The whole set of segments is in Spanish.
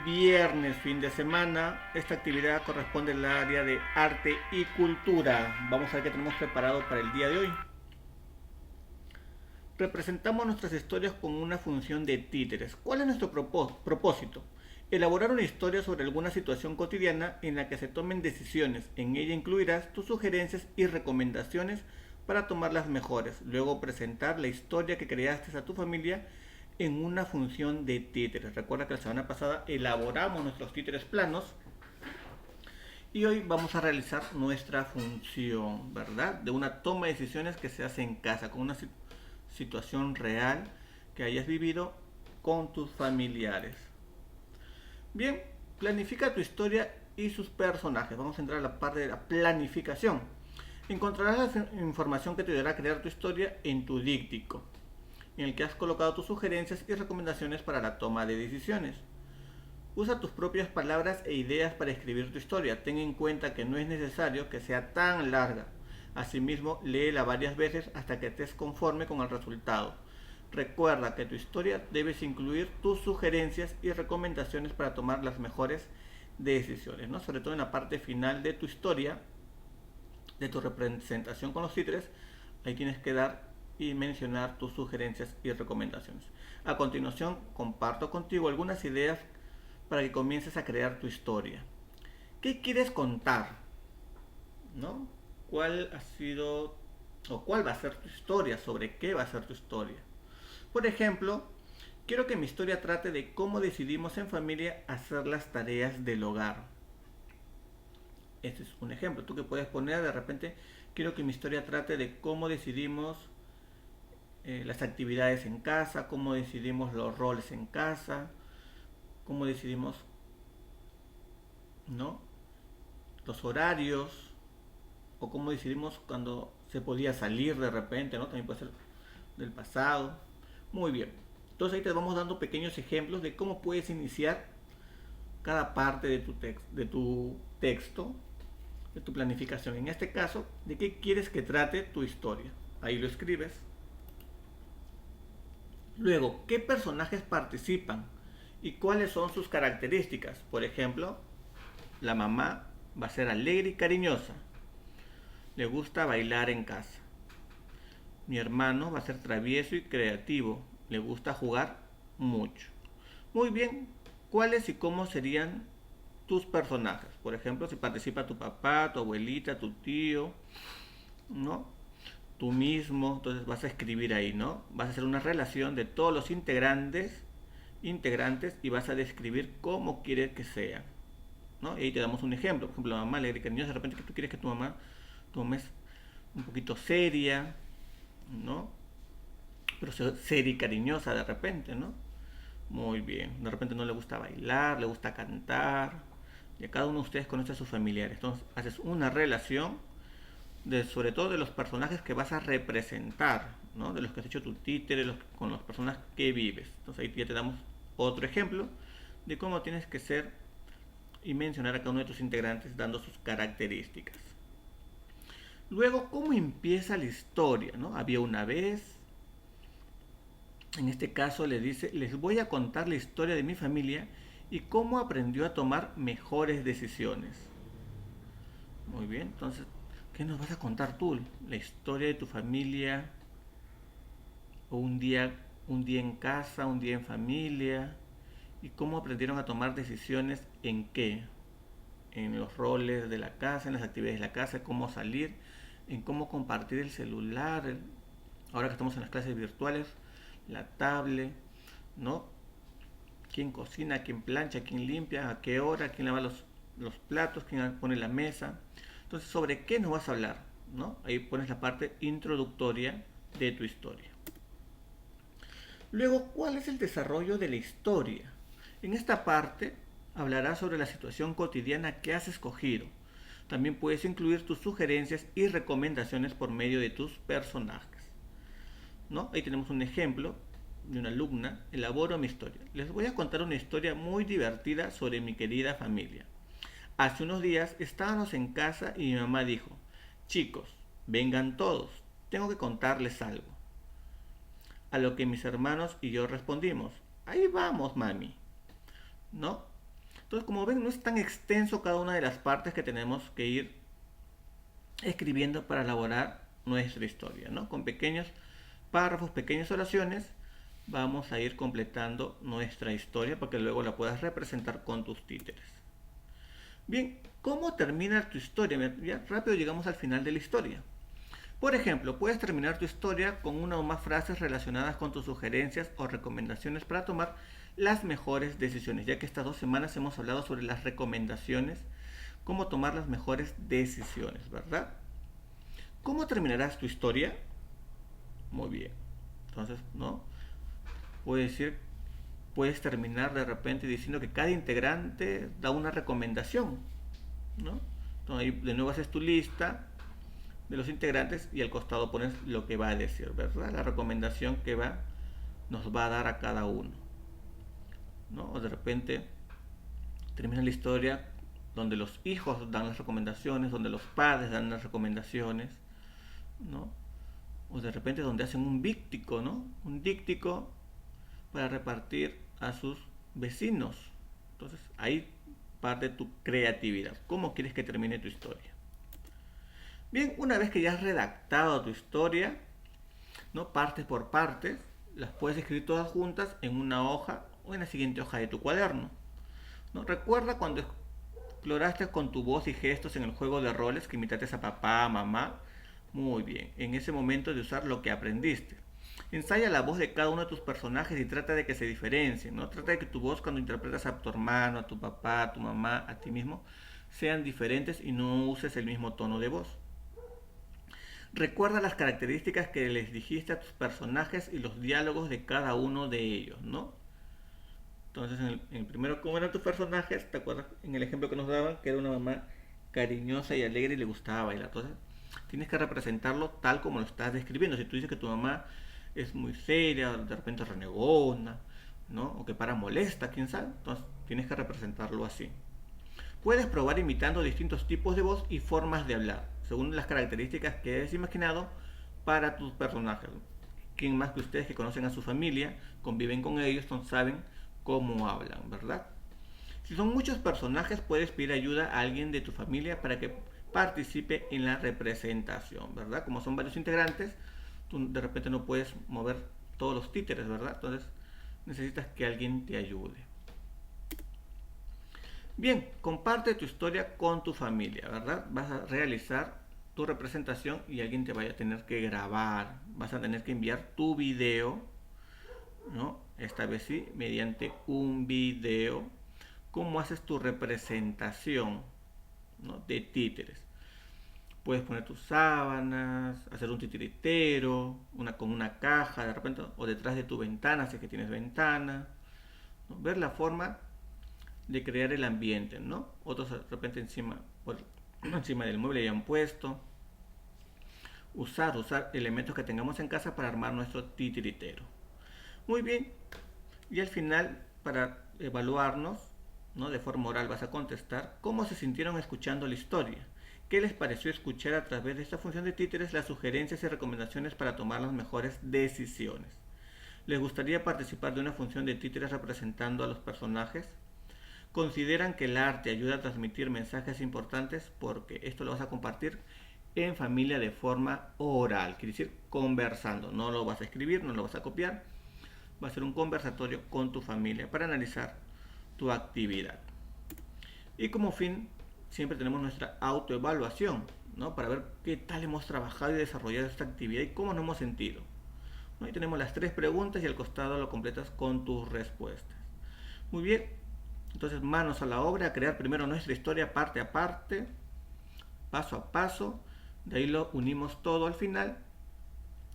viernes, fin de semana. Esta actividad corresponde al área de arte y cultura. Vamos a ver qué tenemos preparado para el día de hoy. Representamos nuestras historias con una función de títeres. ¿Cuál es nuestro propósito? Elaborar una historia sobre alguna situación cotidiana en la que se tomen decisiones. En ella incluirás tus sugerencias y recomendaciones para tomar las mejores. Luego presentar la historia que creaste a tu familia en una función de títeres. Recuerda que la semana pasada elaboramos nuestros títeres planos y hoy vamos a realizar nuestra función, ¿verdad? De una toma de decisiones que se hace en casa, con una situación real que hayas vivido con tus familiares. Bien, planifica tu historia y sus personajes. Vamos a entrar a la parte de la planificación. Encontrarás la información que te ayudará a crear tu historia en tu díctico, en el que has colocado tus sugerencias y recomendaciones para la toma de decisiones. Usa tus propias palabras e ideas para escribir tu historia. Ten en cuenta que no es necesario que sea tan larga. Asimismo, léela varias veces hasta que estés conforme con el resultado. Recuerda que tu historia debes incluir tus sugerencias y recomendaciones para tomar las mejores decisiones, ¿no? Sobre todo en la parte final de tu historia, de tu representación con los títeres, ahí tienes que dar y mencionar tus sugerencias y recomendaciones. A continuación, comparto contigo algunas ideas para que comiences a crear tu historia. ¿Qué quieres contar? ¿No? ¿Cuál ha sido o cuál va a ser tu historia? ¿Sobre qué va a ser tu historia? Por ejemplo, quiero que mi historia trate de cómo decidimos en familia hacer las tareas del hogar. Este es un ejemplo. Tú que puedes poner de repente, quiero que mi historia trate de cómo decidimos las actividades en casa, cómo decidimos los roles en casa, cómo decidimos, ¿no?, los horarios, o cómo decidimos cuando se podía salir de repente, ¿no? También puede ser del pasado. Muy bien. Entonces ahí te vamos dando pequeños ejemplos de cómo puedes iniciar cada parte de tu texto, de tu planificación. En este caso, ¿de qué quieres que trate tu historia? Ahí lo escribes. Luego, ¿qué personajes participan y cuáles son sus características? Por ejemplo, la mamá va a ser alegre y cariñosa. Le gusta bailar en casa. Mi hermano va a ser travieso y creativo. Le gusta jugar mucho. Muy bien, ¿cuáles y cómo serían tus personajes? Por ejemplo, si participa tu papá, tu abuelita, tu tío, ¿no? Tú mismo, entonces vas a escribir ahí, ¿no? Vas a hacer una relación de todos los integrantes y vas a describir cómo quieres que sean, ¿no? Y ahí te damos un ejemplo. Por ejemplo, la mamá alegre y cariñosa, de repente que tú quieres que tu mamá es un poquito seria, ¿no? Pero seria y cariñosa de repente, ¿no? Muy bien. De repente no le gusta bailar, le gusta cantar. Y a cada uno de ustedes conoce a sus familiares. Entonces haces una relación sobre todo de los personajes que vas a representar, ¿no? De los que has hecho tu títere, con las personas que vives. Entonces ahí ya te damos otro ejemplo de cómo tienes que ser y mencionar a cada uno de tus integrantes dando sus características. Luego, ¿cómo empieza la historia? ¿No? Había una vez, en este caso le dice, les voy a contar la historia de mi familia y cómo aprendió a tomar mejores decisiones. Muy bien, entonces, ¿qué nos vas a contar tú? La historia de tu familia, o un día en casa, un día en familia, y cómo aprendieron a tomar decisiones en qué, en los roles de la casa, en las actividades de la casa, cómo salir, en cómo compartir el celular, ahora que estamos en las clases virtuales, la tablet, ¿no? ¿Quién cocina, quién plancha, quién limpia, a qué hora, quién lava los platos, quién pone la mesa? Entonces, ¿sobre qué nos vas a hablar? ¿No? Ahí pones la parte introductoria de tu historia. Luego, ¿cuál es el desarrollo de la historia? En esta parte hablarás sobre la situación cotidiana que has escogido. También puedes incluir tus sugerencias y recomendaciones por medio de tus personajes, ¿no? Ahí tenemos un ejemplo de una alumna. Elaboro mi historia. Les voy a contar una historia muy divertida sobre mi querida familia. Hace unos días estábamos en casa y mi mamá dijo, chicos, vengan todos, tengo que contarles algo. A lo que mis hermanos y yo respondimos, ahí vamos, mami, ¿no? Entonces, como ven, no es tan extenso cada una de las partes que tenemos que ir escribiendo para elaborar nuestra historia, ¿no? Con pequeños párrafos, pequeñas oraciones, vamos a ir completando nuestra historia para que luego la puedas representar con tus títeres. Bien, ¿cómo termina tu historia? Ya rápido llegamos al final de la historia. Por ejemplo, puedes terminar tu historia con una o más frases relacionadas con tus sugerencias o recomendaciones para tomar las mejores decisiones, ya que estas 2 semanas hemos hablado sobre las recomendaciones, cómo tomar las mejores decisiones, ¿verdad? ¿Cómo terminarás tu historia? Muy bien. Entonces, ¿no? Puedes terminar de repente diciendo que cada integrante da una recomendación, ¿no? Entonces ahí de nuevo haces tu lista de los integrantes y al costado pones lo que va a decir, ¿verdad? La recomendación que nos va a dar a cada uno, ¿no? O de repente termina la historia donde los hijos dan las recomendaciones, donde los padres dan las recomendaciones, ¿no? O de repente donde hacen un díptico, ¿no? Un díptico para repartir a sus vecinos. Entonces ahí parte tu creatividad. ¿Cómo quieres que termine tu historia? Bien, una vez que ya has redactado tu historia, ¿no? Partes por partes, las puedes escribir todas juntas en una hoja o en la siguiente hoja de tu cuaderno, ¿no? Recuerda cuando exploraste con tu voz y gestos en el juego de roles que imitaste a papá, mamá. Muy bien, en ese momento de usar lo que aprendiste. Ensaya la voz de cada uno de tus personajes y trata de que se diferencien, ¿no? Trata de que tu voz cuando interpretas a tu hermano, a tu papá, a tu mamá, a ti mismo, sean diferentes y no uses el mismo tono de voz. Recuerda las características que les dijiste a tus personajes y los diálogos de cada uno de ellos, ¿no? Entonces, en el primero, ¿cómo eran tus personajes? ¿Te acuerdas en el ejemplo que nos daban? Que era una mamá cariñosa y alegre y le gustaba bailar. Entonces, tienes que representarlo tal como lo estás describiendo. Si tú dices que tu mamá es muy seria, de repente renegona, ¿no? O que para molesta, quién sabe. Entonces, tienes que representarlo así. Puedes probar imitando distintos tipos de voz y formas de hablar, según las características que hayas imaginado para tus personajes. ¿Quién más que ustedes que conocen a su familia, conviven con ellos, entonces saben cómo hablan, ¿verdad? Si son muchos personajes, puedes pedir ayuda a alguien de tu familia para que participe en la representación, ¿verdad? Como son varios integrantes, tú de repente no puedes mover todos los títeres, ¿verdad? Entonces necesitas que alguien te ayude. Bien, comparte tu historia con tu familia, ¿verdad? Vas a realizar tu representación y alguien te vaya a tener que grabar, vas a tener que enviar tu video, ¿no? Esta vez sí, mediante un video, cómo haces tu representación, ¿no? De títeres. Puedes poner tus sábanas, hacer un titiritero, con una caja de repente, o detrás de tu ventana, si es que tienes ventana, ¿no? Ver la forma de crear el ambiente, ¿no? Otros de repente encima del mueble ya han puesto. Usar elementos que tengamos en casa para armar nuestro titiritero. Muy bien. Y al final, para evaluarnos, ¿no? De forma oral vas a contestar cómo se sintieron escuchando la historia. ¿Qué les pareció escuchar a través de esta función de títeres las sugerencias y recomendaciones para tomar las mejores decisiones? ¿Les gustaría participar de una función de títeres representando a los personajes? ¿Consideran que el arte ayuda a transmitir mensajes importantes? Porque esto lo vas a compartir en familia de forma oral, quiere decir conversando. No lo vas a escribir, no lo vas a copiar. Va a ser un conversatorio con tu familia para analizar tu actividad. Y como fin, siempre tenemos nuestra autoevaluación, ¿no? Para ver qué tal hemos trabajado y desarrollado esta actividad y cómo nos hemos sentido, ¿no? Ahí tenemos las 3 preguntas y al costado lo completas con tus respuestas. Muy bien. Entonces, manos a la obra, a crear primero nuestra historia parte a parte, paso a paso, de ahí lo unimos todo al final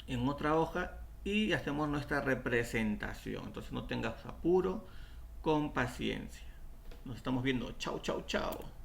en otra hoja y hacemos nuestra representación. Entonces no tengas apuro, con paciencia. Nos estamos viendo. Chao, chao, chao.